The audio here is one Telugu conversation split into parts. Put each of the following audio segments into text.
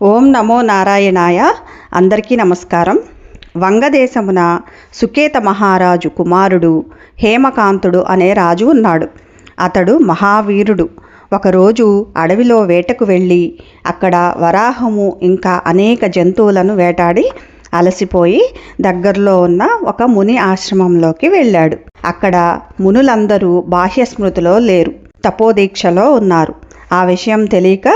ఓం నమో నారాయణాయ. అందరికీ నమస్కారం. వంగదేశమున సుకేత మహారాజు కుమారుడు హేమకాంతుడు అనే రాజు ఉన్నాడు. అతడు మహావీరుడు. ఒకరోజు అడవిలో వేటకు వెళ్ళి అక్కడ వరాహము ఇంకా అనేక జంతువులను వేటాడి అలసిపోయి దగ్గరలో ఉన్న ఒక ముని ఆశ్రమంలోకి వెళ్ళాడు. అక్కడ మునులందరూ బాహ్య స్మృతిలో లేరు, తపోదీక్షలో ఉన్నారు. ఆ విషయం తెలియక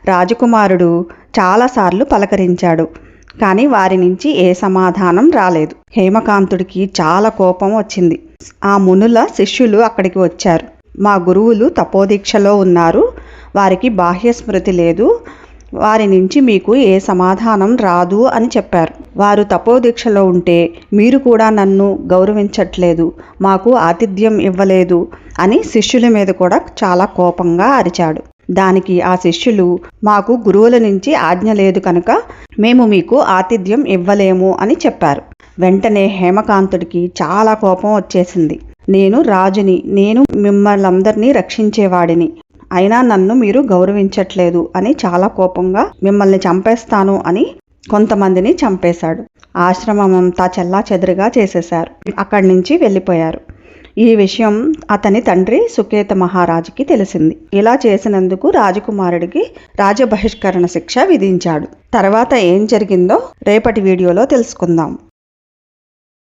రాజకుమారుడు చాలాసార్లు పలకరించాడు, కానీ వారి నుంచి ఏ సమాధానం రాలేదు. హేమకాంతుడికి చాలా కోపం వచ్చింది. ఆ మునుల శిష్యులు అక్కడికి వచ్చారు. మా గురువులు తపోదీక్షలో ఉన్నారు, వారికి బాహ్య స్మృతి లేదు, వారి నుంచి మీకు ఏ సమాధానం రాదు అని చెప్పారు. వారు తపోదీక్షలో ఉంటే మీరు కూడా నన్ను గౌరవించట్లేదు, మాకు ఆతిథ్యం ఇవ్వలేదు అని శిష్యుల మీద కూడా చాలా కోపంగా అరిచాడు. దానికి ఆ శిష్యులు, మాకు గురువుల నుంచి ఆజ్ఞ లేదు కనుక మేము మీకు ఆతిథ్యం ఇవ్వలేము అని చెప్పారు. వెంటనే హేమకాంతుడికి చాలా కోపం వచ్చేసింది. నేను రాజుని, నేను మిమ్మల్ని రక్షించేవాడిని, అయినా నన్ను మీరు గౌరవించట్లేదు అని చాలా కోపంగా మిమ్మల్ని చంపేస్తాను అని కొంతమందిని చంపేశాడు. ఆశ్రమం అంతా చెల్లాచెదురుగా చేసేశారు. అక్కడి నుంచి వెళ్ళిపోయారు. ఈ విషయం అతని తండ్రి సుకేత మహారాజుకి తెలిసింది. ఇలా చేసినందుకు రాజకుమారుడికి రాజబహిష్కరణ శిక్ష విధించాడు. తర్వాత ఏం జరిగిందో రేపటి వీడియోలో తెలుసుకుందాం.